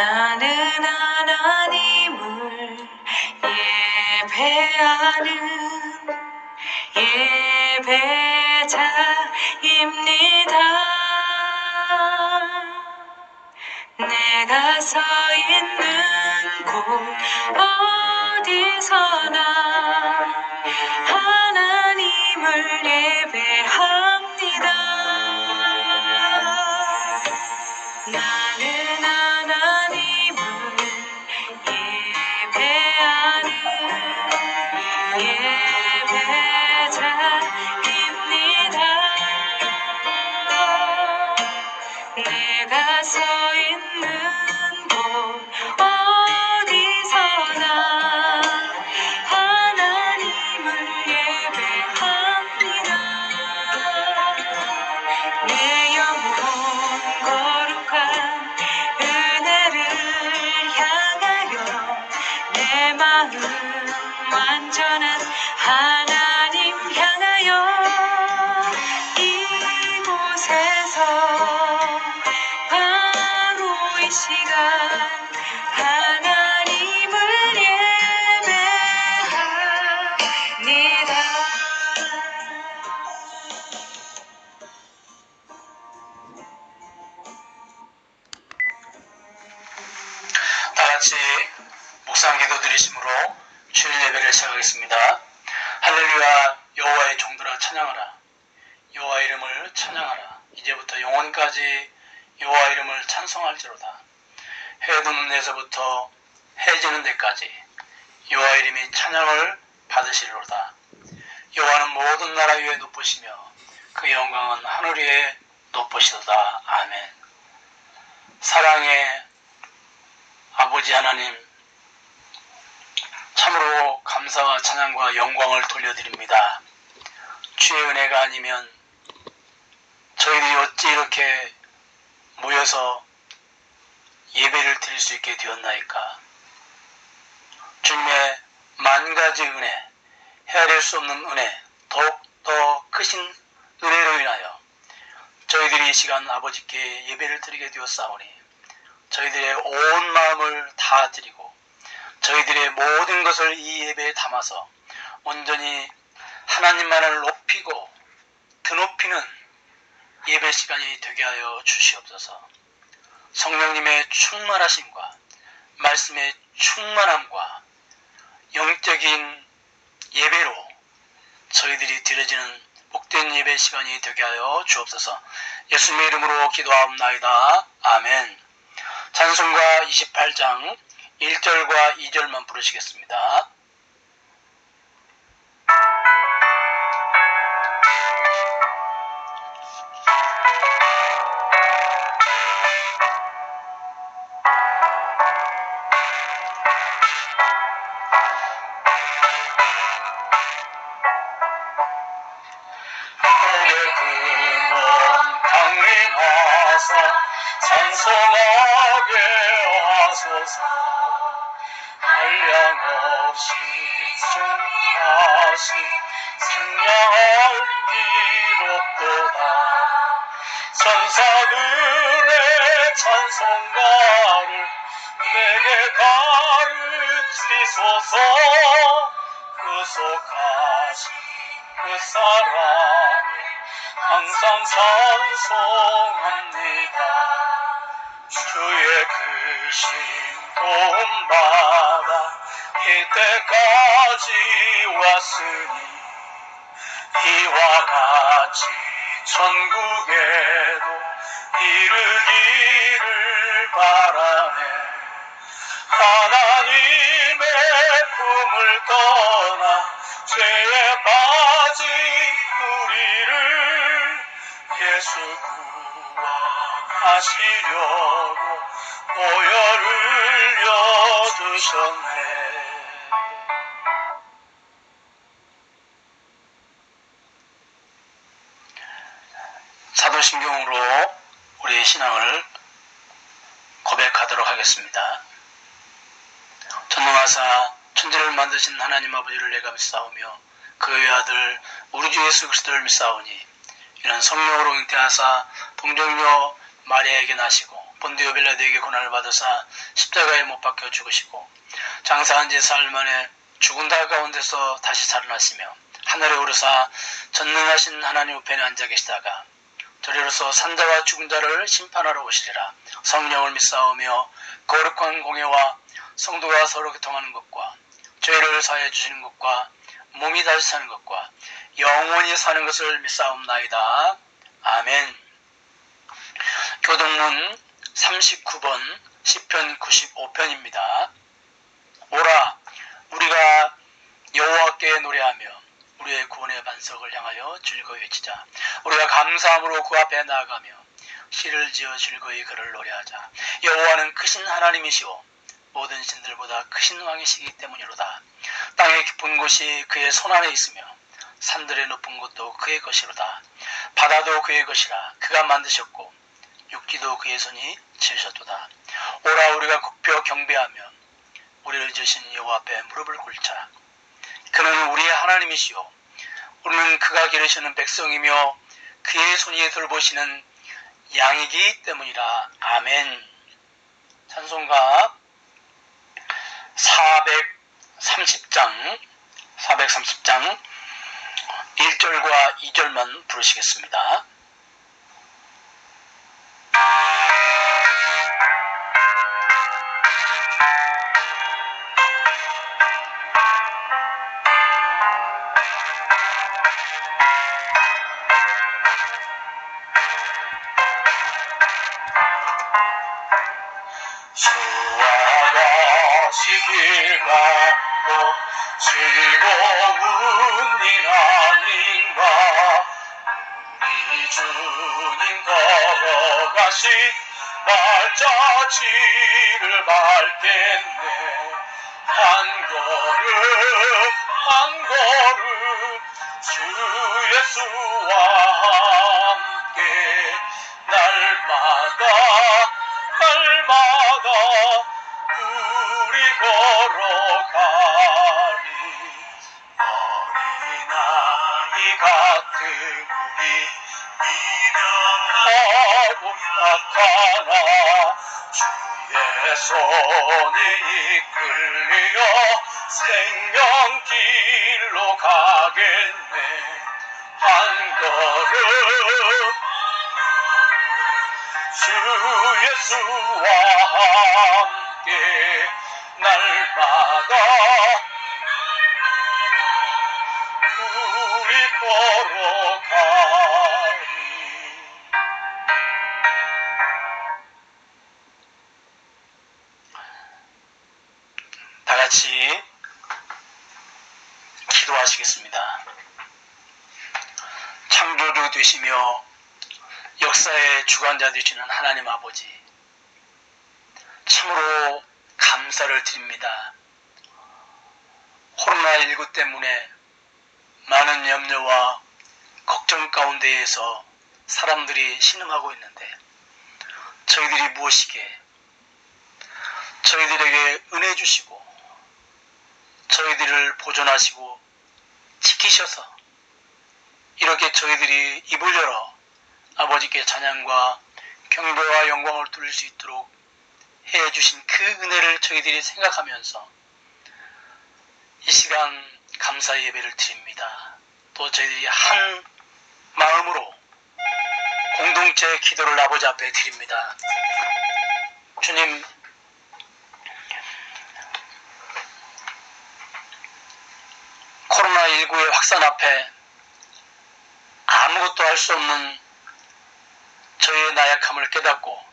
나는 하나님을 예배하는 예배자입니다. 내가 서 있는 곳 어디서나 하나님을 예배합니다. 나는 하나님을 예배하는 예배자입니다. 내가 서 있는 곳 어디서나 하나님을 예배합니다. 내 영혼 거룩한 은혜를 향하여 내 마음 완전한 하나님 향하여 이곳에서 바로 이 시간 하나님을 예배합니다. 다같이 묵상 기도 드리심으로 주일 예배를 시작하겠습니다. 할렐루야. 여호와의 종들아 찬양하라. 여호와 이름을 찬양하라. 이제부터 영원까지 여호와 이름을 찬송할지로다. 해 드는 데서부터 해 지는 데까지 여호와 이름이 찬양을 받으시리로다. 여호와는 모든 나라 위에 높으시며 그 영광은 하늘 위에 높으시도다. 아멘. 사랑의 아버지 하나님, 참으로 감사와 찬양과 영광을 돌려드립니다. 주의 은혜가 아니면 저희들이 어찌 이렇게 모여서 예배를 드릴 수 있게 되었나이까. 주님의 만가지 은혜, 헤아릴 수 없는 은혜, 더욱더 크신 은혜로 인하여 저희들이 이 시간 아버지께 예배를 드리게 되었사오니 저희들의 온 마음을 다 드리고 저희들의 모든 것을 이 예배에 담아서 온전히 하나님만을 높이고 드높이는 예배 시간이 되게 하여 주시옵소서. 성령님의 충만하심과 말씀의 충만함과 영적인 예배로 저희들이 드려지는 복된 예배 시간이 되게 하여 주옵소서. 예수님의 이름으로 기도하옵나이다. 아멘. 찬송가 28장 1절과 2절만 부르시겠습니다. 찬송하게 하소서. 한량없이 정하신 생명을 비롭도다. 천사들의 찬송가를 내게 가르치소서. 구속하신 그 사랑을 항상 찬송합니다. 주의 크신 도움받아 이때까지 왔으니 이와 같이 천국에도 이르기를 바라네. 하나님의 품을 떠나 죄에 빠진 우리를 예수 구원하시려고 보혈을 흘려주셨네. 사도신경으로 우리의 신앙을 고백하도록 하겠습니다. 전능하사 천지를 만드신 하나님 아버지를 내가 믿사오며 그의 아들 우리 주 예수 그리스도를 믿사오니 이는 성령으로 잉태하사 동정녀 마리아에게 나시고 본디오 빌라도에게 고난을 받으사 십자가에 못 박혀 죽으시고 장사한 지 사흘 만에 죽은 자 가운데서 다시 살아나시며 하늘에 오르사 전능하신 하나님 우편에 앉아 계시다가 저리로서 산자와 죽은 자를 심판하러 오시리라. 성령을 믿사오며 거룩한 공예와 성도가 서로 교통하는 것과 죄를 사해 주시는 것과 몸이 다시 사는 것과 영원히 사는 것을 믿사옵나이다. 아멘. 교동문 39번 시편 95편입니다. 오라 우리가 여호와께 노래하며 우리의 구원의 반석을 향하여 즐거이 외치자. 우리가 감사함으로 그 앞에 나아가며 시를 지어 즐거이 그를 노래하자. 여호와는 크신 하나님이시오 모든 신들보다 크신 왕이시기 때문이로다. 땅의 깊은 곳이 그의 손안에 있으며 산들의 높은 곳도 그의 것이로다. 바다도 그의 것이라. 그가 만드셨고 육지도 그의 손이 지으셨도다. 오라 우리가 굽혀 경배하며 우리를 지으신 여호와 앞에 무릎을 꿇자. 그는 우리의 하나님이시오 우리는 그가 기르시는 백성이며 그의 손이 돌보시는 양이기 때문이라. 아멘. 찬송가 430장 1절과 2절만 부르시겠습니다. 주와 같이 길 가고 즐거운 일 아닌가. 우리 주님 걸어가신 발자취를 밟겠네. 한 걸음 한 걸음 주 예수와 함께 날마다 우리 걸어가리. 어린아이 같은 우리 미련하고 나타나 주의 손에 이끌려 생명길로 가겠네. 한 걸음 주 예수와 함께 날마다 우리 걸어가리. 다 같이 기도하시겠습니다. 창조주 되시며 역사의 주관자 되시는 하나님 아버지, 참으로 감사를 드립니다. 코로나19 때문에 많은 염려와 걱정 가운데에서 사람들이 신음하고 있는데 저희들이 무엇이기에 저희들에게 은혜 주시고 저희들을 보존하시고 지키셔서 이렇게 저희들이 입을 열어 아버지께 찬양과 경배와 영광을 돌릴 수 있도록 해주신 그 은혜를 저희들이 생각하면서 이 시간 감사 예배를 드립니다. 또 저희들이 한 마음으로 공동체 기도를 아버지 앞에 드립니다. 주님, 코로나19의 확산 앞에 아무것도 할 수 없는 저희의 나약함을 깨닫고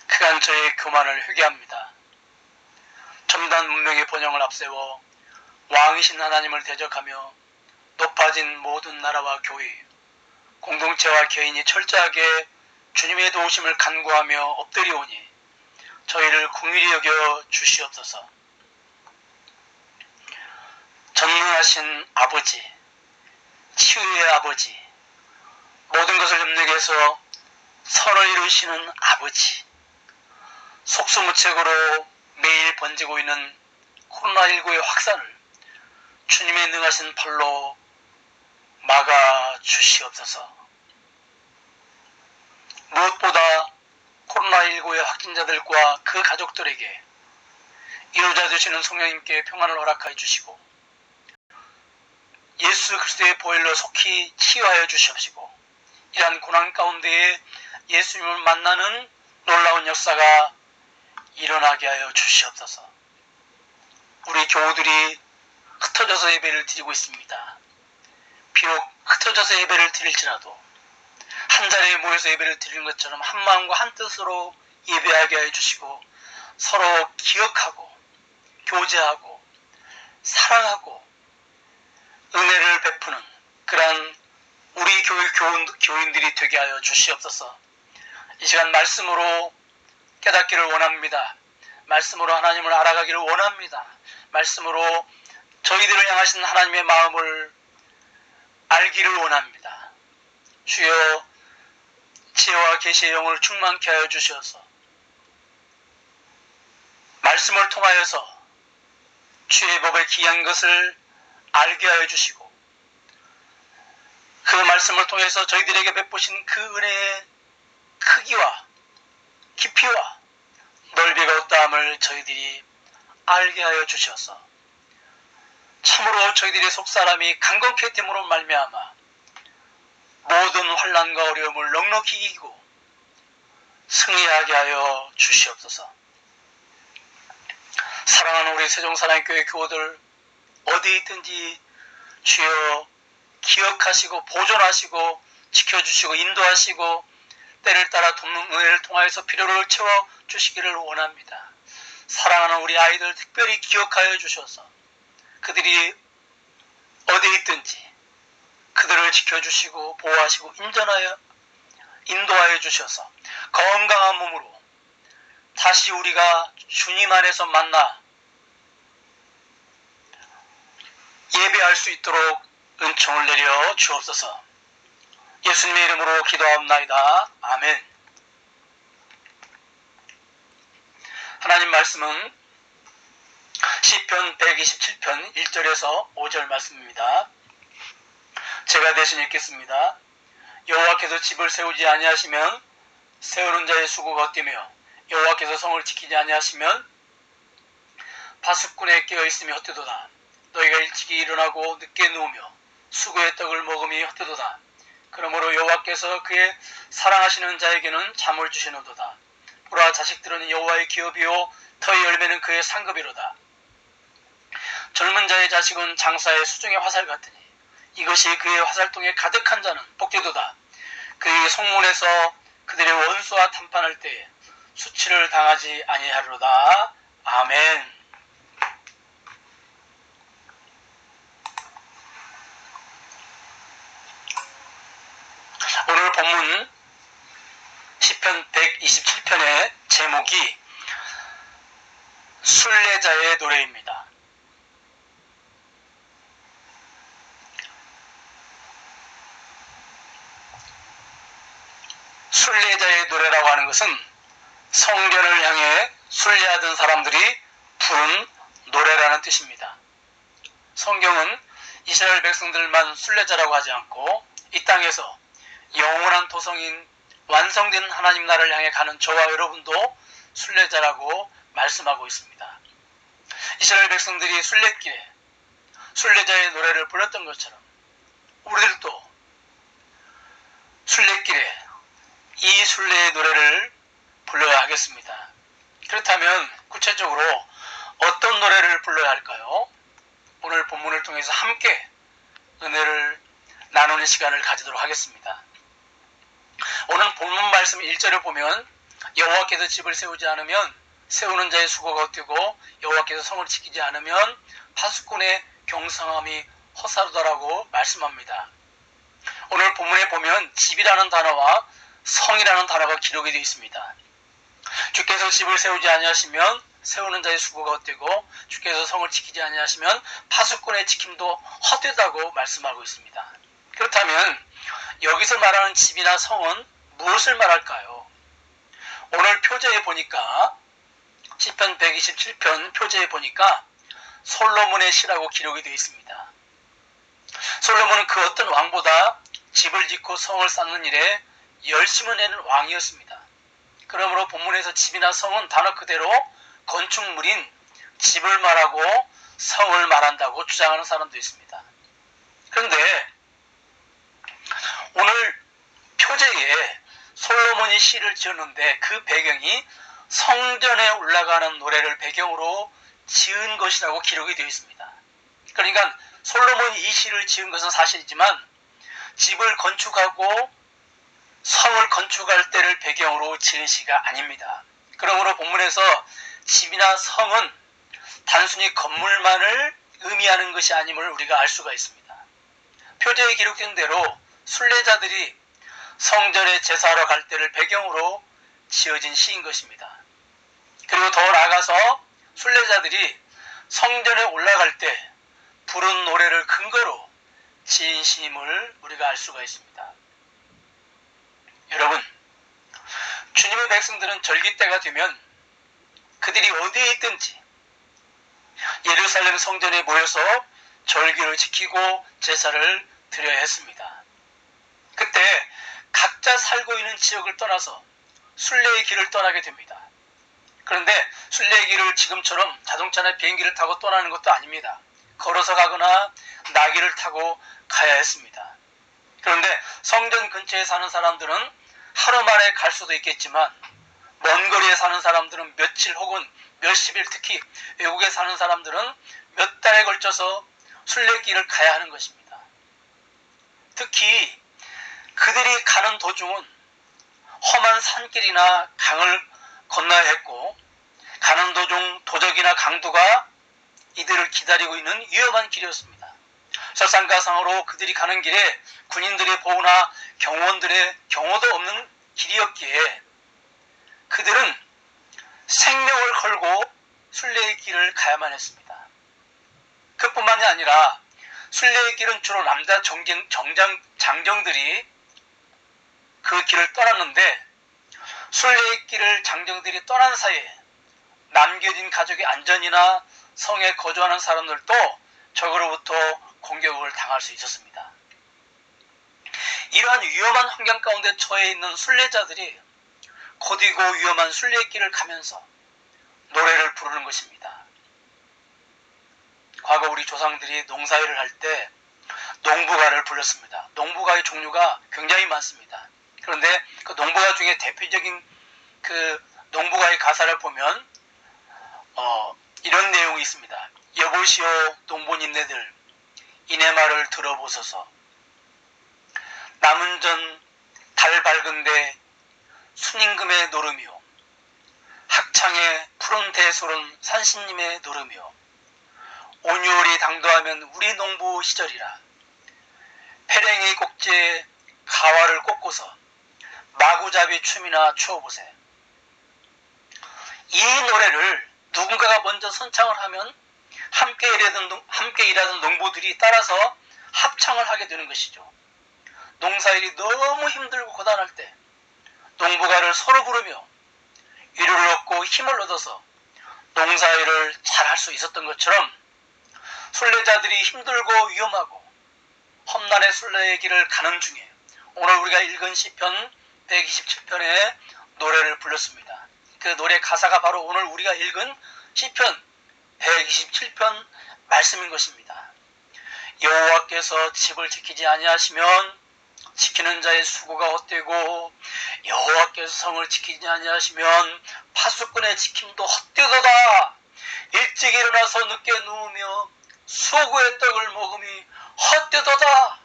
그간 저희의 교만을 회개합니다. 첨단 문명의 번영을 앞세워 왕이신 하나님을 대적하며 높아진 모든 나라와 교회, 공동체와 개인이 철저하게 주님의 도우심을 간구하며 엎드리오니 저희를 긍휼히 여겨 주시옵소서. 전능하신 아버지, 치유의 아버지, 모든 것을 협력해서 선을 이루시는 아버지, 속수무책으로 매일 번지고 있는 코로나19의 확산을 주님의 능하신 팔로 막아 주시옵소서. 무엇보다 코로나19 코로나19의 확진자들과 그 가족들에게 이루자 되시는 성령님께 평안을 허락하여 주시고 예수 그리스도의 보혈로 속히 치유하여 주시옵시고 이러한 고난 가운데에 예수님을 만나는 놀라운 역사가 일어나게 하여 주시옵소서. 우리 교우들이 흩어져서 예배를 드리고 있습니다. 비록 흩어져서 예배를 드릴지라도 한 자리에 모여서 예배를 드리는 것처럼 한 마음과 한 뜻으로 예배하게 하여 주시고 서로 기억하고 교제하고 사랑하고 은혜를 베푸는 그러한 우리 교인들이 되게 하여 주시옵소서. 이 시간 말씀으로 깨닫기를 원합니다. 말씀으로 하나님을 알아가기를 원합니다. 말씀으로 저희들을 향하신 하나님의 마음을 알기를 원합니다. 주여 지혜와 계시의 영을 충만케 하여 주셔서 말씀을 통하여서 주의 법의 귀한 것을 알게 하여 주시고 그 말씀을 통해서 저희들에게 베푸신 그 은혜의 크기와 깊이와 넓이가 어떠함을 저희들이 알게 하여 주셔서 참으로 저희들의 속사람이 강건케 됨으로 말미암아 모든 환난과 어려움을 넉넉히 이기고 승리하게 하여 주시옵소서. 사랑하는 우리 세종사랑교회 교우들 어디에 있든지 주여 기억하시고 보존하시고 지켜주시고 인도하시고 때를 따라 돕는 은혜를 통하여서 필요를 채워주시기를 원합니다. 사랑하는 우리 아이들 특별히 기억하여 주셔서 그들이 어디에 있든지 그들을 지켜주시고 보호하시고 인도하여 주셔서 건강한 몸으로 다시 우리가 주님 안에서 만나 예배할 수 있도록 은총을 내려 주옵소서. 예수님의 이름으로 기도하옵나이다. 아멘. 하나님 말씀은 시편 127편 1절에서 5절 말씀입니다. 제가 대신 읽겠습니다. 여호와께서 집을 세우지 아니하시면 세우는 자의 수고가 헛되며 여호와께서 성을 지키지 아니하시면 파수꾼에 깨어있음이 헛되도다. 너희가 일찍이 일어나고 늦게 누우며 수고의 떡을 먹음이 헛되도다. 그러므로 여호와께서 그의 사랑하시는 자에게는 잠을 주시는도다. 보라, 자식들은 여호와의 기업이요 터의 열매는 그의 상급이로다. 젊은 자의 자식은 장사의 수중의 화살 같으니 이것이 그의 화살통에 가득한 자는 복되도다. 그의 성문에서 그들의 원수와談판할 때에 수치를 당하지 아니하리로다. 아멘. 오늘 본문 시편 127편의 제목이 순례자의 노래입니다. 순례자의 노래라고 하는 것은 성전을 향해 순례하던 사람들이 부른 노래라는 뜻입니다. 성경은 이스라엘 백성들만 순례자라고 하지 않고 이 땅에서 영원한 도성인 완성된 하나님 나라를 향해 가는 저와 여러분도 순례자라고 말씀하고 있습니다. 이스라엘 백성들이 순례길에 순례자의 노래를 불렀던 것처럼 우리들도 순례길에 이 순례의 노래를 불러야 하겠습니다. 그렇다면 구체적으로 어떤 노래를 불러야 할까요? 오늘 본문을 통해서 함께 은혜를 나누는 시간을 가지도록 하겠습니다. 오늘 본문 말씀 1절을 보면 여호와께서 집을 세우지 않으면 세우는 자의 수고가 헛되고 여호와께서 성을 지키지 않으면 파수꾼의 경성함이 헛사르다라고 말씀합니다. 오늘 본문에 보면 집이라는 단어와 성이라는 단어가 기록이 되어 있습니다. 주께서 집을 세우지 아니하시면 세우는 자의 수고가 헛되고 주께서 성을 지키지 아니하시면 파수꾼의 지킴도 헛되다고 말씀하고 있습니다. 그렇다면 여기서 말하는 집이나 성은 무엇을 말할까요? 오늘 표제에 보니까 시편 127편 표제에 보니까 솔로몬의 시라고 기록이 되어 있습니다. 솔로몬은 그 어떤 왕보다 집을 짓고 성을 쌓는 일에 열심을 내는 왕이었습니다. 그러므로 본문에서 집이나 성은 단어 그대로 건축물인 집을 말하고 성을 말한다고 주장하는 사람도 있습니다. 그런데 오늘 표제에 솔로몬이 시를 지었는데 그 배경이 성전에 올라가는 노래를 배경으로 지은 것이라고 기록이 되어 있습니다. 그러니까 솔로몬이 이 시를 지은 것은 사실이지만 집을 건축하고 성을 건축할 때를 배경으로 지은 시가 아닙니다. 그러므로 본문에서 집이나 성은 단순히 건물만을 의미하는 것이 아님을 우리가 알 수가 있습니다. 표제에 기록된 대로 순례자들이 성전에 제사하러 갈 때를 배경으로 지어진 시인 것입니다. 그리고 더 나아가서 순례자들이 성전에 올라갈 때 부른 노래를 근거로 지은 시임을 우리가 알 수가 있습니다. 여러분, 주님의 백성들은 절기 때가 되면 그들이 어디에 있든지 예루살렘 성전에 모여서 절기를 지키고 제사를 드려야 했습니다. 그때 각자 살고 있는 지역을 떠나서 순례의 길을 떠나게 됩니다. 그런데 순례의 길을 지금처럼 자동차나 비행기를 타고 떠나는 것도 아닙니다. 걸어서 가거나 나귀를 타고 가야 했습니다. 그런데 성전 근처에 사는 사람들은 하루 만에 갈 수도 있겠지만 먼 거리에 사는 사람들은 며칠 혹은 몇십일, 특히 외국에 사는 사람들은 몇 달에 걸쳐서 순례길을 가야 하는 것입니다. 특히 그들이 가는 도중은 험한 산길이나 강을 건너야 했고 가는 도중 도적이나 강도가 이들을 기다리고 있는 위험한 길이었습니다. 설상가상으로 그들이 가는 길에 군인들의 보호나 경호원들의 경호도 없는 길이었기에 그들은 생명을 걸고 순례의 길을 가야만 했습니다. 그뿐만이 아니라 순례의 길은 주로 남자 장정들이 그 길을 떠났는데 순례의 길을 장정들이 떠난 사이에 남겨진 가족의 안전이나 성에 거주하는 사람들도 적으로부터 공격을 당할 수 있었습니다. 이러한 위험한 환경 가운데 처해 있는 순례자들이 고디고 위험한 순례길을 가면서 노래를 부르는 것입니다. 과거 우리 조상들이 농사일을 할 때 농부가를 불렀습니다. 농부가의 종류가 굉장히 많습니다. 그런데 그 농부가 중에 대표적인 그 농부가의 가사를 보면 이런 내용이 있습니다. 여보시오 농부님네들 이내 말을 들어보소서. 남은 전 달 밝은데 순임금의 노름이요 학창의 푸른 대솔은 산신님의 노름이요 온유월이 당도하면 우리 농부 시절이라 페랭이 꼭지에 가와를 꽂고서 마구잡이 춤이나 추어보세. 이 노래를 누군가가 먼저 선창을 하면 함께 일하던 농부들이 따라서 합창을 하게 되는 것이죠. 농사일이 너무 힘들고 고단할 때 농부가를 서로 부르며 위로를 얻고 힘을 얻어서 농사일을 잘 할 수 있었던 것처럼 순례자들이 힘들고 위험하고 험난의 순례의 길을 가는 중에 오늘 우리가 읽은 시편 127편의 노래를 불렀습니다. 그 노래 가사가 바로 오늘 우리가 읽은 시편 127편 말씀인 것입니다. 여호와께서 집을 지키지 아니하시면 지키는 자의 수고가 헛되고 여호와께서 성을 지키지 아니하시면 파수꾼의 지킴도 헛되도다. 일찍 일어나서 늦게 누우며 소구의 떡을 먹음이 헛되도다.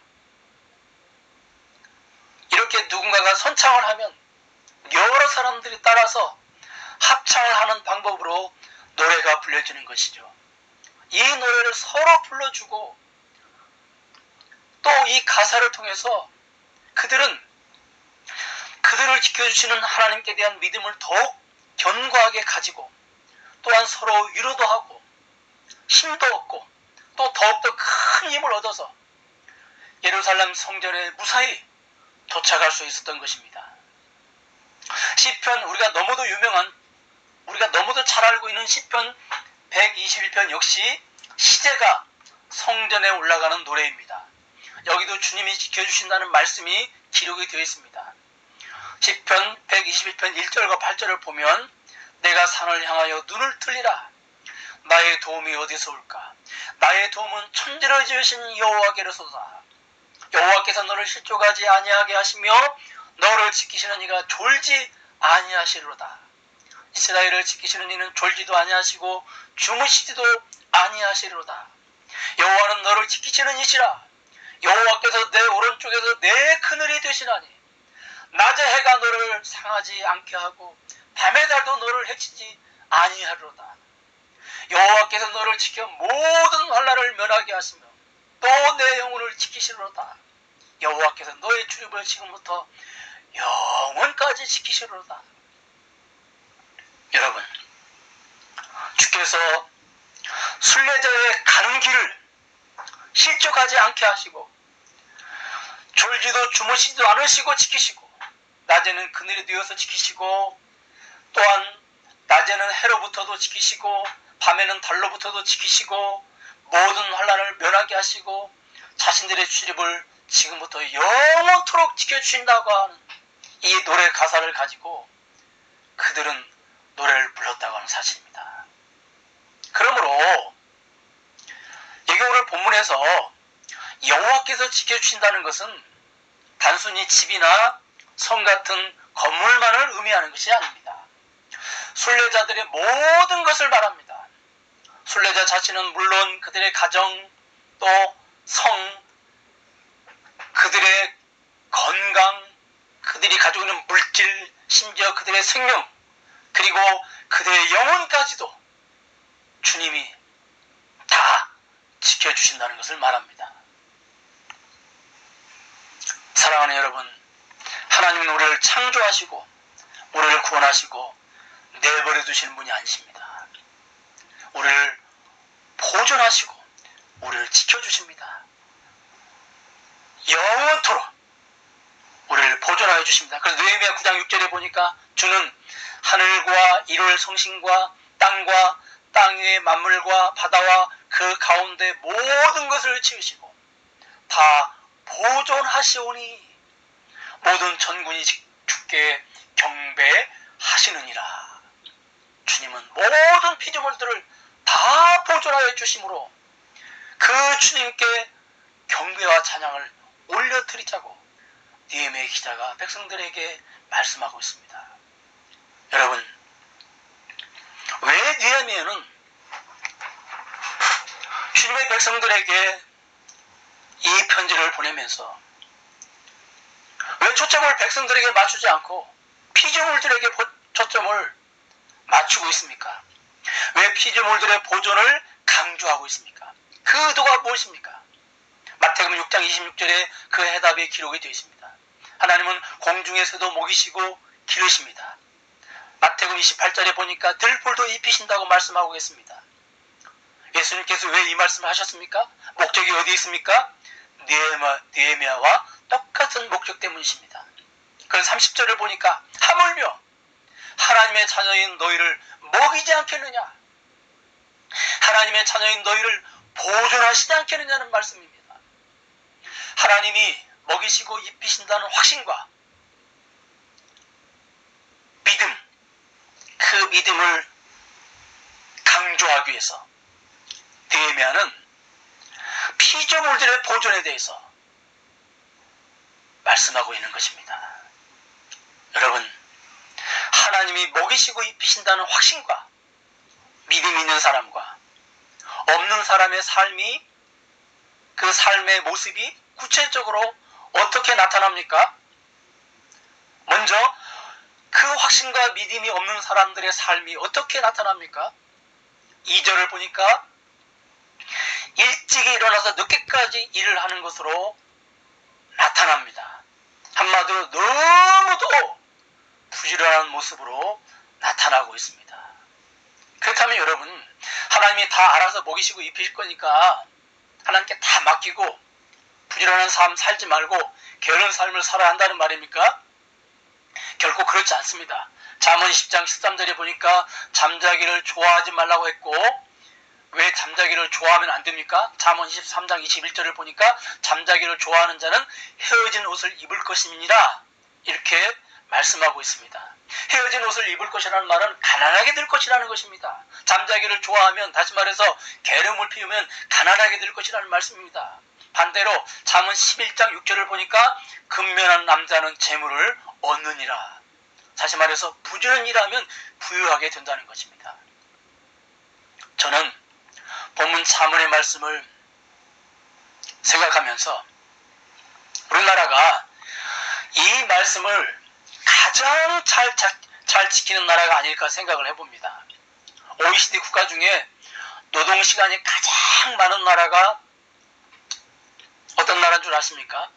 이렇게 누군가가 선창을 하면 여러 사람들이 따라서 합창을 하는 방법으로 노래가 불려지는 것이죠. 이 노래를 서로 불러주고 또 이 가사를 통해서 그들은 그들을 지켜주시는 하나님께 대한 믿음을 더욱 견고하게 가지고 또한 서로 위로도 하고 힘도 얻고 또 더욱더 큰 힘을 얻어서 예루살렘 성전에 무사히 도착할 수 있었던 것입니다. 시편 우리가 너무도 유명한 우리가 너무도 잘 알고 있는 시편 121편 역시 시제가 성전에 올라가는 노래입니다. 여기도 주님이 지켜주신다는 말씀이 기록이 되어 있습니다. 시편 121편 1절과 8절을 보면 내가 산을 향하여 눈을 들리라. 나의 도움이 어디서 올까? 나의 도움은 천지를 지으신 여호와께로소서. 여호와께서 너를 실족하지 아니하게 하시며 너를 지키시는 이가 졸지 아니하시리로다. 이스라엘을 지키시는 이는 졸지도 아니하시고 주무시지도 아니하시리로다. 여호와는 너를 지키시는 이시라. 여호와께서 내 오른쪽에서 내 그늘이 되시나니 낮의 해가 너를 상하지 않게 하고 밤의 달도 너를 해치지 아니하리로다. 여호와께서 너를 지켜 모든 환난을 면하게 하시며 또 내 영혼을 지키시리로다. 여호와께서 너의 출입을 지금부터 영원까지 지키시리로다. 여러분, 주께서 순례자의 가는 길을 실족하지 않게 하시고 졸지도 주무시지도 않으시고 지키시고 낮에는 그늘이 되어서 지키시고 또한 낮에는 해로부터도 지키시고 밤에는 달로부터도 지키시고 모든 환난을 면하게 하시고 자신들의 출입을 지금부터 영원토록 지켜주신다고 하는 이 노래 가사를 가지고 그들은 노래를 불렀다고 하는 사실입니다. 그러므로 여기 오늘 본문에서 여호와께서 지켜주신다는 것은 단순히 집이나 성 같은 건물만을 의미하는 것이 아닙니다. 순례자들의 모든 것을 말합니다. 순례자 자신은 물론 그들의 가정, 또 성, 그들의 건강, 그들이 가지고 있는 물질, 심지어 그들의 생명, 그리고 그들의 영혼까지도 주님이 다 지켜주신다는 것을 말합니다. 사랑하는 여러분, 하나님은 우리를 창조하시고 우리를 구원하시고 내버려 두시는 분이 아니십니다. 우리를 보존하시고 우리를 지켜주십니다. 영원토록 우리를 보존하여 주십니다. 그래서 느헤미야 9장 6절에 보니까 주는 하늘과 이를 성신과 땅과 땅 위의 만물과 바다와 그 가운데 모든 것을 지으시고 다 보존하시오니 모든 전군이 주께 경배하시느니라. 주님은 모든 피조물들을 다 보존하여 주심으로 그 주님께 경배와 찬양을 올려드리자고 느헤미야 기자가 백성들에게 말씀하고 있습니다. 여러분, 왜 느헤미야는 주님의 백성들에게 이 편지를 보내면서 왜 초점을 백성들에게 맞추지 않고 피조물들에게 초점을 맞추고 있습니까? 왜 피조물들의 보존을 강조하고 있습니까? 그 의도가 무엇입니까? 마태복음 6장 26절에 그 해답이 기록이 되어 있습니다. 하나님은 공중의 새도 먹이시고 기르십니다. 마태복음 28절에 보니까 들풀도 입히신다고 말씀하고 계십니다. 예수님께서 왜 이 말씀을 하셨습니까? 목적이 어디 있습니까? 느헤미야와 똑같은 목적 때문이십니다. 그래서 30절을 보니까 하물며 하나님의 자녀인 너희를 먹이지 않겠느냐, 하나님의 자녀인 너희를 보존하시지 않겠느냐는 말씀입니다. 하나님이 먹이시고 입히신다는 확신과 믿음, 그 믿음을 강조하기 위해서 느헤미야는 피조물들의 보존에 대해서 말씀하고 있는 것입니다. 여러분, 하나님이 먹이시고 입히신다는 확신과 믿음 있는 사람과 없는 사람의 삶이, 그 삶의 모습이 구체적으로 어떻게 나타납니까? 먼저 그 확신과 믿음이 없는 사람들의 삶이 어떻게 나타납니까? 2절을 보니까 일찍이 일어나서 늦게까지 일을 하는 것으로 나타납니다. 한마디로 너무도 부지런한 모습으로 나타나고 있습니다. 그렇다면 여러분, 하나님이 다 알아서 먹이시고 입히실 거니까 하나님께 다 맡기고 부지런한 삶 살지 말고 게으른 삶을 살아야 한다는 말입니까? 결코 그렇지 않습니다. 잠언 10장 13절에 보니까 잠자기를 좋아하지 말라고 했고, 왜 잠자기를 좋아하면 안 됩니까? 잠언 23장 21절을 보니까 잠자기를 좋아하는 자는 헤어진 옷을 입을 것임이니라, 이렇게 말씀하고 있습니다. 헤어진 옷을 입을 것이라는 말은 가난하게 될 것이라는 것입니다. 잠자기를 좋아하면, 다시 말해서 게으름을 피우면 가난하게 될 것이라는 말씀입니다. 반대로 잠언 11장 6절을 보니까 근면한 남자는 재물을 얻느니라. 다시 말해서 부지런히 일하면 부유하게 된다는 것입니다. 저는 본문 잠언의 말씀을 생각하면서 우리나라가 이 말씀을 가장 잘 지키는 나라가 아닐까 생각을 해봅니다. OECD 국가 중에 노동시간이 가장 많은 나라가 어떤 나라인 줄 아십니까?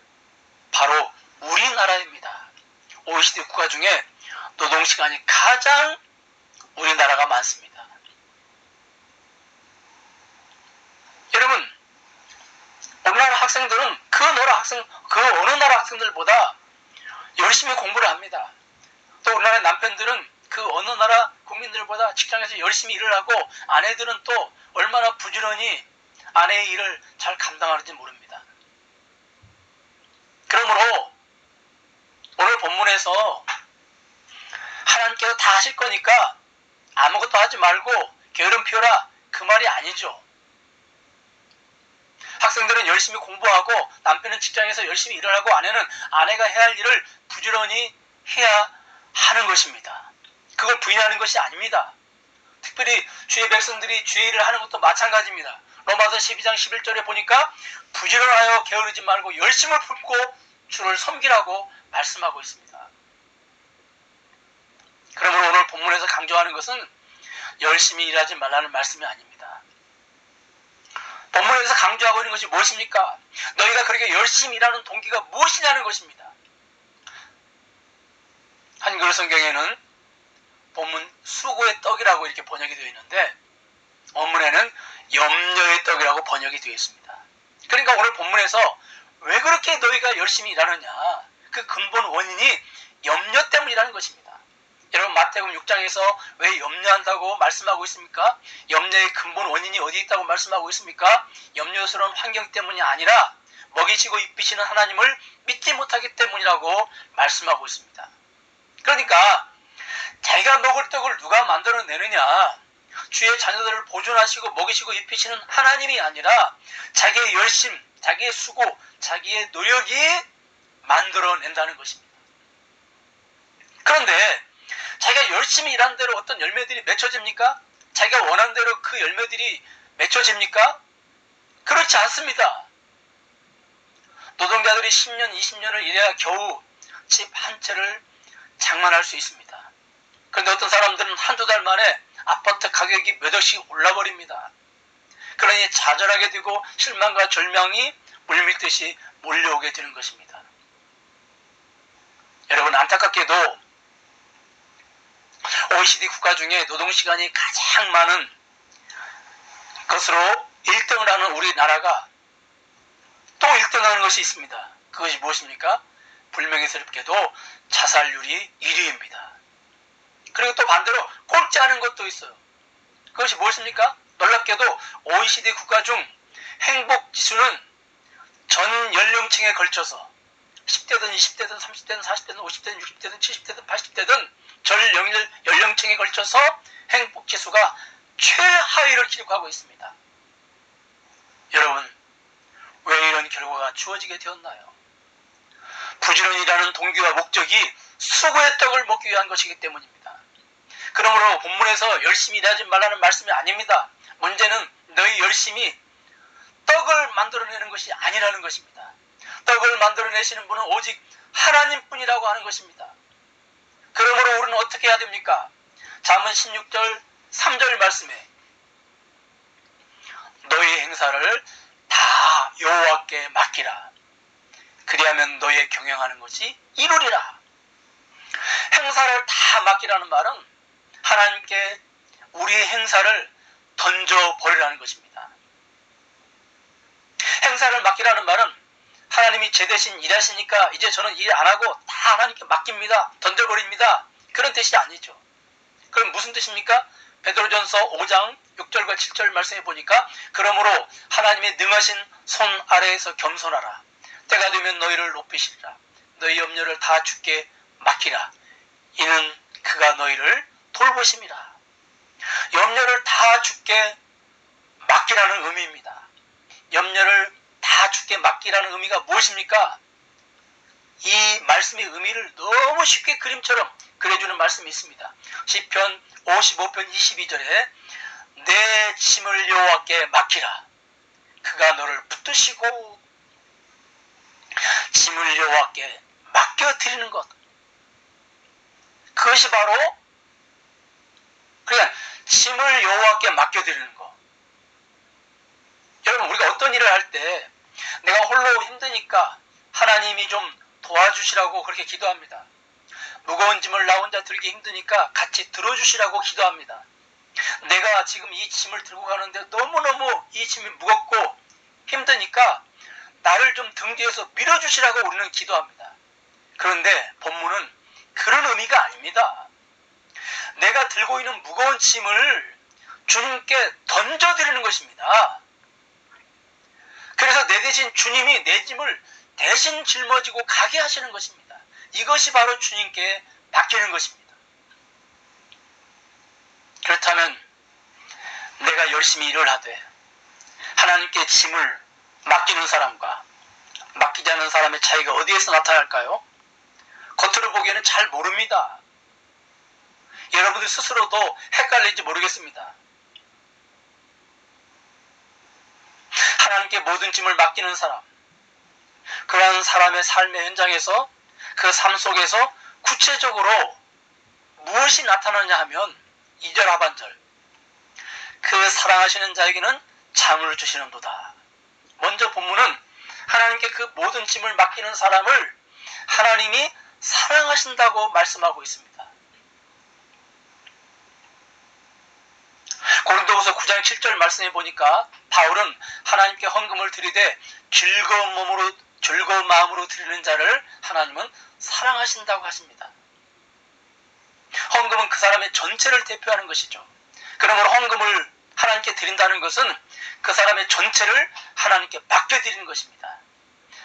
바로 우리나라입니다. OECD 국가 중에 노동시간이 가장 우리나라가 많습니다. 여러분, 우리나라 학생들은 그 어느 나라 학생들보다 열심히 공부를 합니다. 또 우리나라 남편들은 그 어느 나라 국민들보다 직장에서 열심히 일을 하고, 아내들은 또 얼마나 부지런히 아내의 일을 잘 감당하는지 모릅니다. 그러므로 오늘 본문에서 하나님께서 다 하실 거니까 아무것도 하지 말고 게으름 피워라, 그 말이 아니죠. 학생들은 열심히 공부하고, 남편은 직장에서 열심히 일을 하고, 아내는 아내가 해야 할 일을 부지런히 해야 하는 것입니다. 그걸 부인하는 것이 아닙니다. 특별히 주의 백성들이 주의 일을 하는 것도 마찬가지입니다. 로마서 12장 11절에 보니까 부지런하여 게으르지 말고 열심을 품고 주를 섬기라고 말씀하고 있습니다. 그러므로 오늘 본문에서 강조하는 것은 열심히 일하지 말라는 말씀이 아닙니다. 본문에서 강조하고 있는 것이 무엇입니까? 너희가 그렇게 열심히 일하는 동기가 무엇이냐는 것입니다. 한글 성경에는 본문 수고의 떡이라고 이렇게 번역이 되어 있는데, 원문에는 염려의 떡이라고 번역이 되어 있습니다. 그러니까 오늘 본문에서 왜 그렇게 너희가 열심히 일하느냐, 그 근본 원인이 염려 때문이라는 것입니다. 여러분, 마태복음 6장에서 왜 염려한다고 말씀하고 있습니까? 염려의 근본 원인이 어디 있다고 말씀하고 있습니까? 염려스러운 환경 때문이 아니라 먹이시고 입히시는 하나님을 믿지 못하기 때문이라고 말씀하고 있습니다. 그러니까 자기가 먹을 떡을 누가 만들어내느냐, 주의 자녀들을 보존하시고 먹이시고 입히시는 하나님이 아니라 자기의 열심, 자기의 수고, 자기의 노력이 만들어낸다는 것입니다. 그런데 자기가 열심히 일한 대로 어떤 열매들이 맺혀집니까? 자기가 원하는 대로 그 열매들이 맺혀집니까? 그렇지 않습니다. 노동자들이 10년, 20년을 일해야 겨우 집 한 채를 장만할 수 있습니다. 그런데 어떤 사람들은 한두 달 만에 아파트 가격이 몇 억씩 올라버립니다. 그러니 좌절하게 되고 실망과 절망이 물밀듯이 몰려오게 되는 것입니다. 여러분, 안타깝게도 OECD 국가 중에 노동시간이 가장 많은 것으로 1등을 하는 우리나라가 또 1등하는 것이 있습니다. 그것이 무엇입니까? 불명예스럽게도 자살률이 1위입니다. 그리고 또 반대로 꼴찌 하는 것도 있어요. 그것이 무엇입니까? 놀랍게도 OECD 국가 중 행복지수는 전 연령층에 걸쳐서 10대든 20대든 30대든 40대든 50대든 60대든 70대든 80대든 전 연령층에 걸쳐서 행복지수가 최하위를 기록하고 있습니다. 여러분, 왜 이런 결과가 주어지게 되었나요? 부지런히 일하는 동기와 목적이 수고의 떡을 먹기 위한 것이기 때문입니다. 그러므로 본문에서 열심히 일하지 말라는 말씀이 아닙니다. 문제는 너희 열심히 떡을 만들어내는 것이 아니라는 것입니다. 떡을 만들어내시는 분은 오직 하나님뿐이라고 하는 것입니다. 그러므로 우리는 어떻게 해야 됩니까? 잠언 16절 3절 말씀에 너희 행사를 다 여호와께 맡기라. 그리하면 너희의 경영하는 것이 이루리라. 행사를 다 맡기라는 말은 하나님께 우리의 행사를 던져버리라는 것입니다. 행사를 맡기라는 말은 하나님이 제 대신 일하시니까 이제 저는 일 안 하고 다 하나님께 맡깁니다, 던져버립니다, 그런 뜻이 아니죠. 그럼 무슨 뜻입니까? 베드로전서 5장 6절과 7절 말씀해 보니까 그러므로 하나님의 능하신 손 아래에서 겸손하라. 때가 되면 너희를 높이시리라. 너희 염려를 다 주께 맡기라. 이는 그가 너희를 돌보심이라. 염려를 다 주께 맡기라는 의미입니다. 염려를 다 주께 맡기라는 의미가 무엇입니까? 이 말씀의 의미를 너무 쉽게 그림처럼 그려주는 말씀이 있습니다. 시편 55편 22절에 내 짐을 여호와께 맡기라. 그가 너를 붙드시고. 짐을 여호와께 맡겨드리는 것, 그것이 바로 그냥 짐을 여호와께 맡겨드리는 것. 여러분, 우리가 어떤 일을 할 때 내가 홀로 힘드니까 하나님이 좀 도와주시라고 그렇게 기도합니다. 무거운 짐을 나 혼자 들기 힘드니까 같이 들어주시라고 기도합니다. 내가 지금 이 짐을 들고 가는데 너무너무 이 짐이 무겁고 힘드니까 나를 좀 등 뒤에서 밀어주시라고 우리는 기도합니다. 그런데 본문은 그런 의미가 아닙니다. 내가 들고 있는 무거운 짐을 주님께 던져드리는 것입니다. 그래서 내 대신 주님이 내 짐을 대신 짊어지고 가게 하시는 것입니다. 이것이 바로 주님께 맡기는 것입니다. 그렇다면 내가 열심히 일을 하되 하나님께 짐을 맡기는 사람과 맡기지 않는 사람의 차이가 어디에서 나타날까요? 겉으로 보기에는 잘 모릅니다. 여러분들 스스로도 헷갈릴지 모르겠습니다. 하나님께 모든 짐을 맡기는 사람, 그러한 사람의 삶의 현장에서 그 삶 속에서 구체적으로 무엇이 나타나냐 하면 2절 하반절, 그 사랑하시는 자에게는 잠을 주시는도다. 먼저 본문은 하나님께 그 모든 짐을 맡기는 사람을 하나님이 사랑하신다고 말씀하고 있습니다. 고린도후서 9장 7절 말씀해 보니까 바울은 하나님께 헌금을 드리되 즐거운 마음으로 드리는 자를 하나님은 사랑하신다고 하십니다. 헌금은 그 사람의 전체를 대표하는 것이죠. 그러므로 헌금을 하나님께 드린다는 것은 그 사람의 전체를 하나님께 맡겨드리는 것입니다.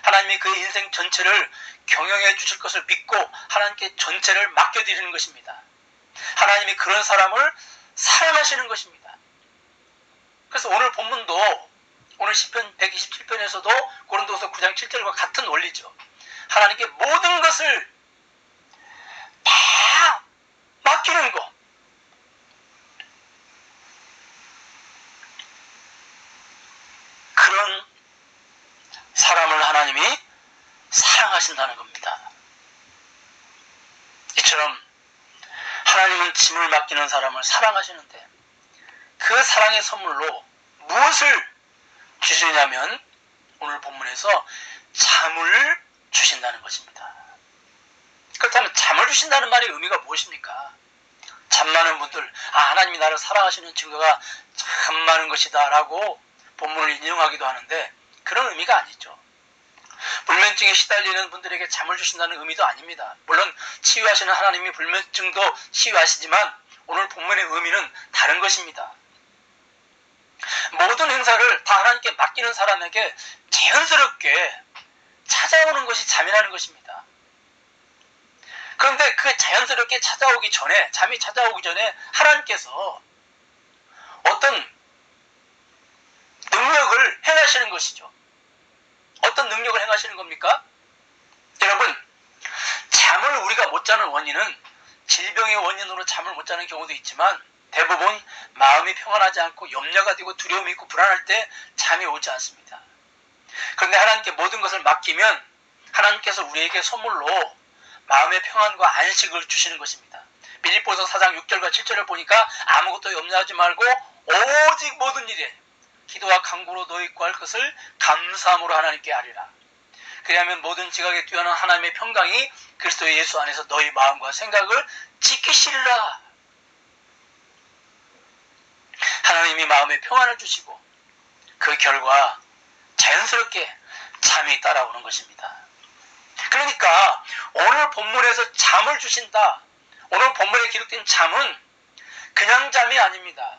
하나님이 그의 인생 전체를 경영해 주실 것을 믿고 하나님께 전체를 맡겨드리는 것입니다. 하나님이 그런 사람을 사랑하시는 것입니다. 그래서 오늘 본문도 오늘 시편 127편에서도 고린도후서 9장 7절과 같은 원리죠. 하나님께 모든 것을 다 맡기는 것. 그런 사람을 하나님이 사랑하신다는 겁니다. 이처럼 하나님은 짐을 맡기는 사람을 사랑하시는데 그 사랑의 선물로 무엇을 주시냐면 오늘 본문에서 잠을 주신다는 것입니다. 그렇다면 잠을 주신다는 말의 의미가 무엇입니까? 잠 많은 분들, 하나님이 나를 사랑하시는 증거가 참 많은 것이다 라고 본문을 인용하기도 하는데 그런 의미가 아니죠. 불면증에 시달리는 분들에게 잠을 주신다는 의미도 아닙니다. 물론 치유하시는 하나님이 불면증도 치유하시지만 오늘 본문의 의미는 다른 것입니다. 모든 행사를 다 하나님께 맡기는 사람에게 자연스럽게 찾아오는 것이 잠이라는 것입니다. 그런데 그 자연스럽게 찾아오기 전에, 잠이 찾아오기 전에 하나님께서 어떤 능력을 행하시는 것이죠. 어떤 능력을 행하시는 겁니까? 여러분, 잠을 우리가 못 자는 원인은 질병의 원인으로 잠을 못 자는 경우도 있지만 대부분 마음이 평안하지 않고 염려가 되고 두려움이 있고 불안할 때 잠이 오지 않습니다. 그런데 하나님께 모든 것을 맡기면 하나님께서 우리에게 선물로 마음의 평안과 안식을 주시는 것입니다. 빌립보서 4장 6절과 7절을 보니까 아무것도 염려하지 말고 오직 모든 일에 기도와 간구로 너희 구할 것을 감사함으로 하나님께 아뢰라. 그리하면 모든 지각에 뛰어난 하나님의 평강이 그리스도 예수 안에서 너희 마음과 생각을 지키시리라. 하나님이 마음에 평안을 주시고 그 결과 자연스럽게 잠이 따라오는 것입니다. 그러니까 오늘 본문에서 잠을 주신다. 오늘 본문에 기록된 잠은 그냥 잠이 아닙니다.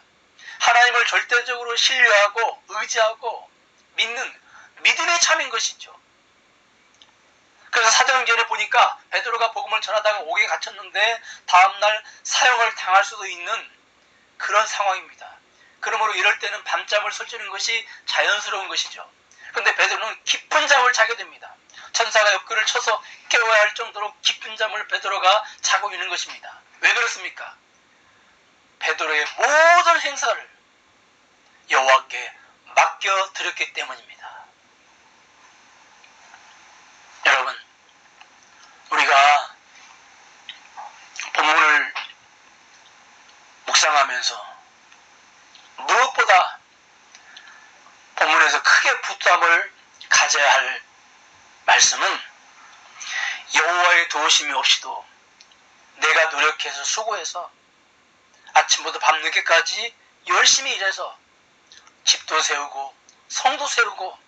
하나님을 절대적으로 신뢰하고 의지하고 믿는 믿음의 잠인 것이죠. 그래서 사도행전에 보니까 베드로가 복음을 전하다가 옥에 갇혔는데 다음날 사형을 당할 수도 있는 그런 상황입니다. 그러므로 이럴 때는 밤잠을 설치는 것이 자연스러운 것이죠. 그런데 베드로는 깊은 잠을 자게 됩니다. 천사가 옆구리를 쳐서 깨워야 할 정도로 깊은 잠을 베드로가 자고 있는 것입니다. 왜 그렇습니까? 베드로의 모든 행사를 여호와께 맡겨드렸기 때문입니다. 여러분, 우리가 본문을 묵상하면서 무엇보다 본문에서 크게 부담을 가져야 할 말씀은 여호와의 도우심이 없이도 내가 노력해서 수고해서 아침부터 밤늦게까지 열심히 일해서 집도 세우고 성도 세우고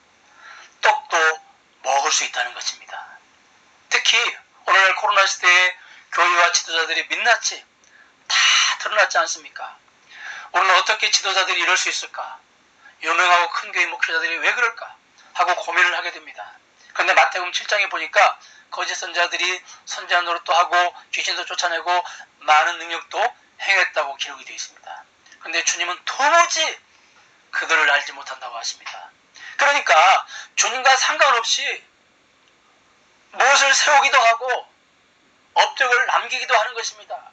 떡도 먹을 수 있다는 것입니다. 특히 오늘날 코로나 시대에 교회와 지도자들이 민낯이 다 드러났지 않습니까? 우리는 어떻게 지도자들이 이럴 수 있을까? 유명하고 큰 교회 목회자들이 왜 그럴까? 하고 고민을 하게 됩니다. 그런데 마태복음 7장에 보니까 거짓 선자들이 선지자 노릇도 하고 귀신도 쫓아내고 많은 능력도 행했다고 기록이 되어 있습니다. 그런데 주님은 도무지 그들을 알지 못한다고 하십니다. 그러니까 주님과 상관없이 무엇을 세우기도 하고 업적을 남기기도 하는 것입니다.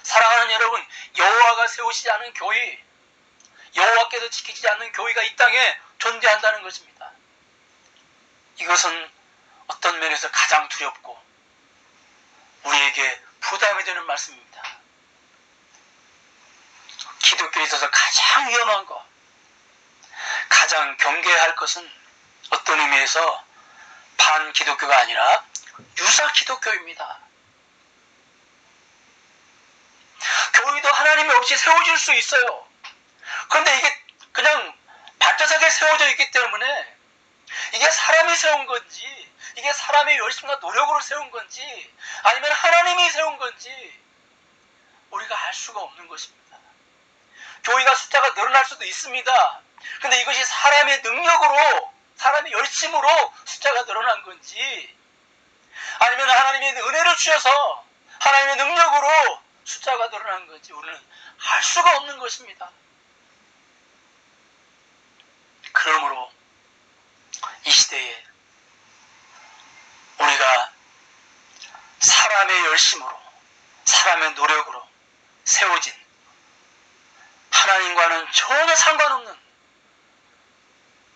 사랑하는 여러분, 여호와가 세우시지 않은 교회, 여호와께서 지키지 않는 교회가 이 땅에 존재한다는 것입니다. 이것은 어떤 면에서 가장 두렵고 우리에게 부담이 되는 말씀입니다. 기독교에 있어서 가장 위험한 것, 가장 경계해야 할 것은 어떤 의미에서 반기독교가 아니라 유사기독교입니다. 교회도 하나님이 없이 세워질 수 있어요. 그런데 이게 그냥 반짝하게 세워져 있기 때문에 이게 사람이 세운 건지, 이게 사람의 열심과 노력으로 세운 건지, 아니면 하나님이 세운 건지 우리가 알 수가 없는 것입니다. 교회가 숫자가 늘어날 수도 있습니다. 그런데 이것이 사람의 능력으로, 사람의 열심으로 숫자가 늘어난 건지, 아니면 하나님의 은혜를 주셔서 하나님의 능력으로 숫자가 늘어난 건지 우리는 알 수가 없는 것입니다. 그러므로 이 시대에 우리가 사람의 열심으로, 사람의 노력으로 세워진 하나님과는 전혀 상관없는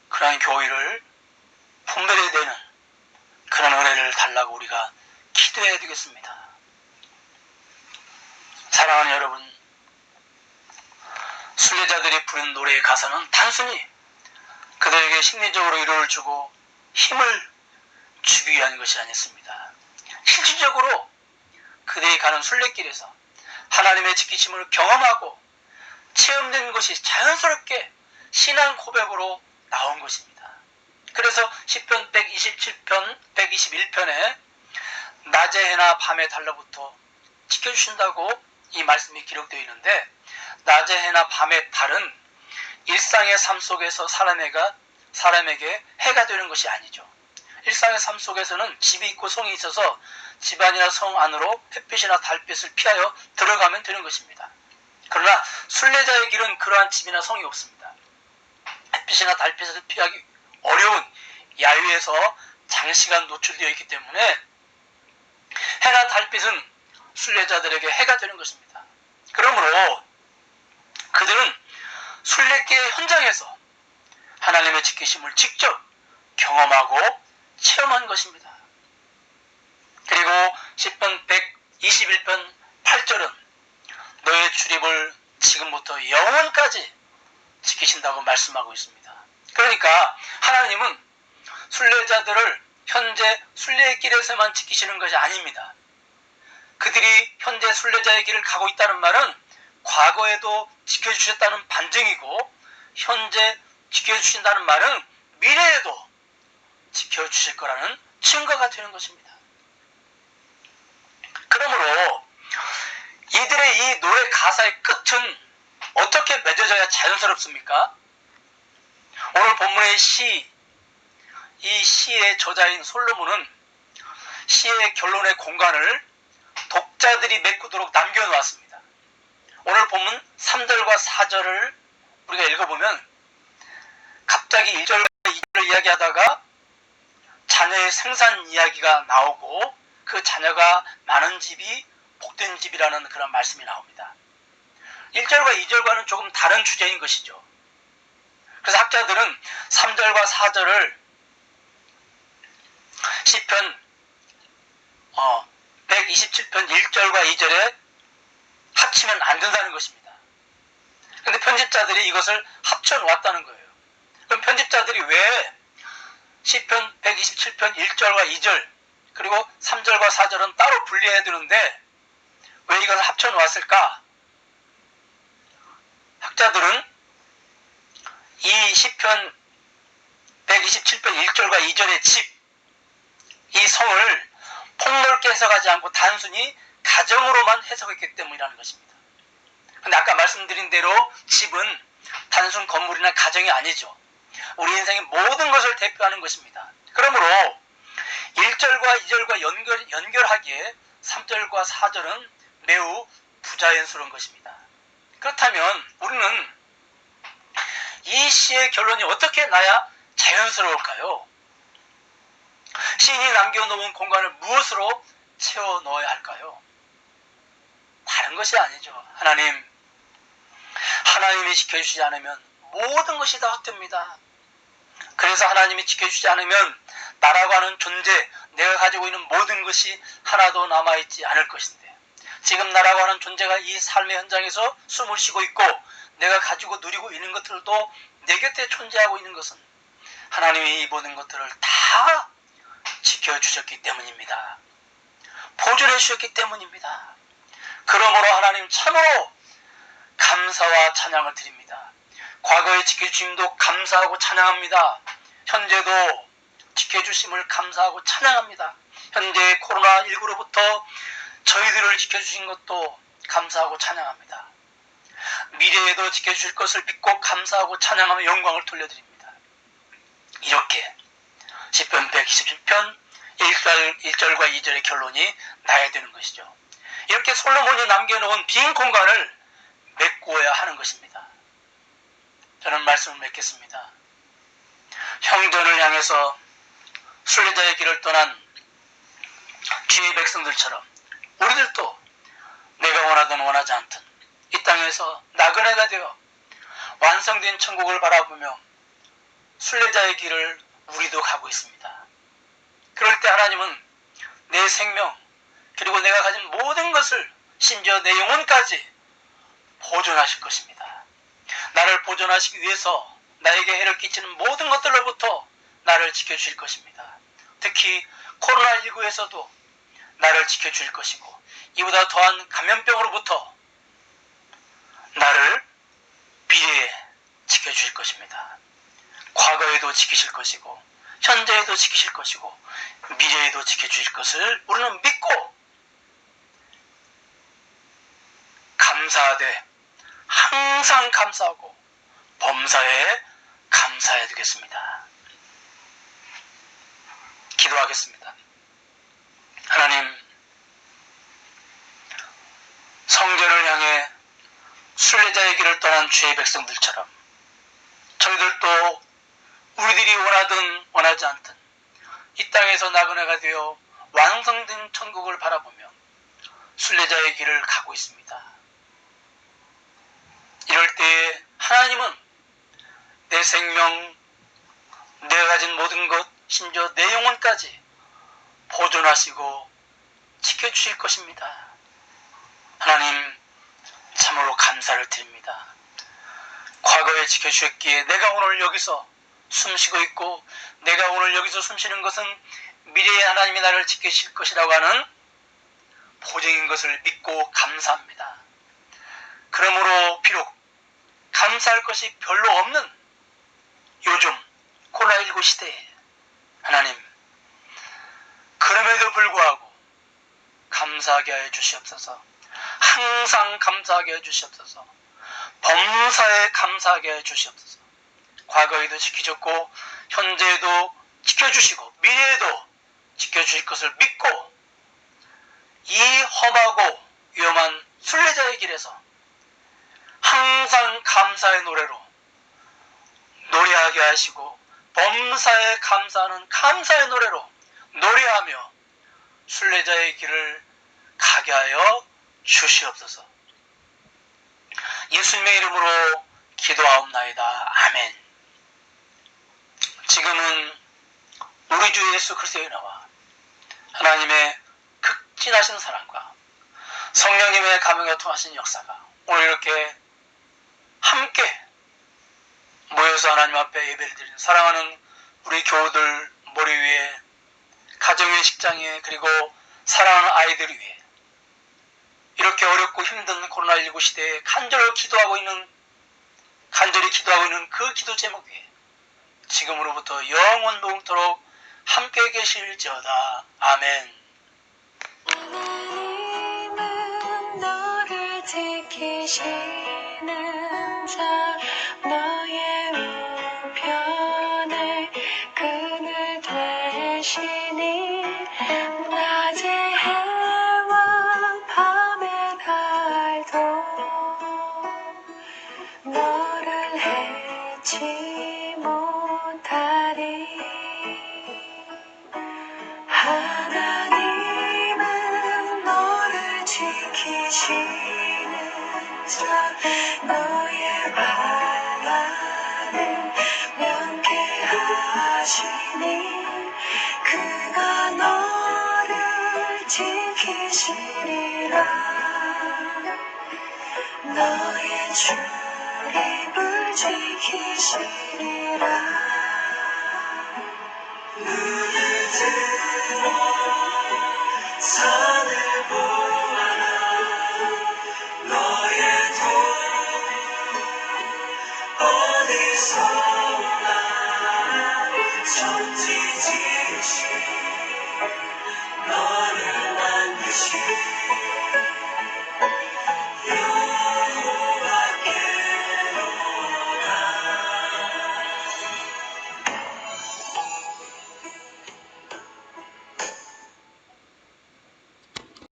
그러한 교회를 분별해야 되는 그런 은혜를 달라고 우리가 기도해야 되겠습니다. 사랑하는 여러분, 순례자들이 부른 노래의 가사는 단순히 그들에게 심리적으로 위로를 주고 힘을 주기 위한 것이 아니었습니다. 실질적으로 그들이 가는 순례길에서 하나님의 지키심을 경험하고 체험된 것이 자연스럽게 신앙 고백으로 나온 것입니다. 그래서 시편 127편, 121편에 낮의 해나 밤의 달로부터 지켜주신다고 이 말씀이 기록되어 있는데, 낮의 해나 밤의 달은 일상의 삶 속에서 사람에게 해가 되는 것이 아니죠. 일상의 삶 속에서는 집이 있고 성이 있어서 집안이나 성 안으로 햇빛이나 달빛을 피하여 들어가면 되는 것입니다. 그러나 순례자의 길은 그러한 집이나 성이 없습니다. 햇빛이나 달빛을 피하기 어려운 야유에서 장시간 노출되어 있기 때문에 해나 달빛은 순례자들에게 해가 되는 것입니다. 그러므로 그들은 순례길 현장에서 하나님의 지키심을 직접 경험하고 체험한 것입니다. 그리고 시편 121편 8절은 너의 출입을 지금부터 영원까지 지키신다고 말씀하고 있습니다. 그러니까 하나님은 순례자들을 현재 순례길에서만 지키시는 것이 아닙니다. 그들이 현재 순례자의 길을 가고 있다는 말은 과거에도 지켜주셨다는 반증이고, 현재 지켜주신다는 말은 미래에도 지켜주실 거라는 증거가 되는 것입니다. 그러므로 이들의 이 노래 가사의 끝은 어떻게 맺어져야 자연스럽습니까? 오늘 본문의 시 이 시의 저자인 솔로몬은 시의 결론의 공간을 독자들이 메꾸도록 남겨놓았습니다. 오늘 보면 3절과 4절을 우리가 읽어보면 갑자기 1절과 2절을 이야기하다가 자녀의 생산 이야기가 나오고 그 자녀가 많은 집이 복된 집이라는 그런 말씀이 나옵니다. 1절과 2절과는 조금 다른 주제인 것이죠. 그래서 학자들은 3절과 4절을 시편 127편 1절과 2절에 합치면 안 된다는 것입니다. 그런데 편집자들이 이것을 합쳐 놓았다는 거예요. 그럼 편집자들이 왜 시편 127편 1절과 2절 그리고 3절과 4절은 따로 분리해야 되는데 왜 이걸 합쳐 놓았을까? 학자들은 이 시편 127편 1절과 2절의 집, 이 성을 폭넓게 해석하지 않고 단순히 가정으로만 해석했기 때문이라는 것입니다. 근데 아까 말씀드린 대로 집은 단순 건물이나 가정이 아니죠. 우리 인생의 모든 것을 대표하는 것입니다. 그러므로 1절과 2절과 연결하기에 3절과 4절은 매우 부자연스러운 것입니다. 그렇다면 우리는 이 시의 결론이 어떻게 나야 자연스러울까요? 시인이 남겨놓은 공간을 무엇으로 채워 넣어야 할까요? 다른 것이 아니죠. 하나님이 지켜주시지 않으면 모든 것이 다 헛됩니다. 그래서 하나님이 지켜주지 않으면 나라고 하는 존재, 내가 가지고 있는 모든 것이 하나도 남아있지 않을 것인데, 지금 나라고 하는 존재가 이 삶의 현장에서 숨을 쉬고 있고 내가 가지고 누리고 있는 것들도 내 곁에 존재하고 있는 것은 하나님이 이 모든 것들을 다 지켜주셨기 때문입니다. 보존해 주셨기 때문입니다. 그러므로 하나님 참으로 감사와 찬양을 드립니다. 과거에 지켜주심도 감사하고 찬양합니다. 현재도 지켜주심을 감사하고 찬양합니다. 현재 코로나19로부터 저희들을 지켜주신 것도 감사하고 찬양합니다. 미래에도 지켜주실 것을 믿고 감사하고 찬양하며 영광을 돌려드립니다. 이렇게 시편 127편 1절과 2절의 결론이 나야 되는 것이죠. 이렇게 솔로몬이 남겨놓은 빈 공간을 메꾸어야 하는 것입니다. 저는 말씀을 맺겠습니다. 형전을 향해서 순례자의 길을 떠난 주의 백성들처럼 우리들도 내가 원하든 원하지 않든 이 땅에서 나그네가 되어 완성된 천국을 바라보며 순례자의 길을 우리도 가고 있습니다. 그럴 때 하나님은 내 생명 그리고 내가 가진 모든 것을 심지어 내 영혼까지 보존하실 것입니다. 나를 보존하시기 위해서 나에게 해를 끼치는 모든 것들로부터 나를 지켜주실 것입니다. 특히 코로나19에서도 나를 지켜주실 것이고 이보다 더한 감염병으로부터 나를 미래에 지켜주실 것입니다. 과거에도 지키실 것이고 현재에도 지키실 것이고 미래에도 지켜주실 것을 우리는 믿고 감사하되 항상 감사하고 범사에 감사해야 되겠습니다. 기도하겠습니다. 하나님, 성전을 향해 순례자의 길을 떠난 주의 백성들처럼 저희들도 우리들이 원하든 원하지 않든 이 땅에서 나그네가 되어 완성된 천국을 바라보며 순례자의 길을 가고 있습니다. 이럴 때에 하나님은 내 생명, 내가 가진 모든 것, 심지어 내 영혼까지 보존하시고 지켜주실 것입니다. 하나님, 참으로 감사를 드립니다. 과거에 지켜주셨기에 내가 오늘 여기서 숨쉬고 있고 내가 오늘 여기서 숨쉬는 것은 미래에 하나님이 나를 지키실 것이라고 하는 보증인 것을 믿고 감사합니다. 그러므로 비록 감사할 것이 별로 없는 요즘 코로나19 시대에 하나님, 그럼에도 불구하고 감사하게 하여 주시옵소서. 항상 감사하게 하여 주시옵소서. 범사에 감사하게 하여 주시옵소서. 과거에도 지키셨고 현재에도 지켜주시고 미래에도 지켜주실 것을 믿고 이 험하고 위험한 순례자의 길에서 항상 감사의 노래로 노래하게 하시고 범사에 감사하는 감사의 노래로 노래하며 순례자의 길을 가게 하여 주시옵소서. 예수님의 이름으로 기도하옵나이다. 아멘. 지금은 우리 주 예수 그리스도의 은혜와 하나님의 극진하신 사랑과 성령님의 감동에 통하신 역사가 오늘 이렇게 함께 모여서 하나님 앞에 예배를 드리는 사랑하는 우리 교우들 머리 위에, 가정의, 직장에, 그리고 사랑하는 아이들 위에 이렇게 어렵고 힘든 코로나19 시대에 간절히 기도하고 있는 그 기도 제목 위에 지금으로부터 영원 동토록 함께 계실지어다. 아멘. 하나님은 너를 지키시는 자, 너의 우편에 그늘 되시니 낮의 해와 밤의 달도 너를 해치 못하리. 하나님은 너를 지키시는 자, 너의 환난을 면케하시니 그가 너를 지키시리라. 너의 출입을 지키시리라. 눈을 들어 산을 보아라. 너의 돈 어디서 오나. 천지지으신 너를 만드신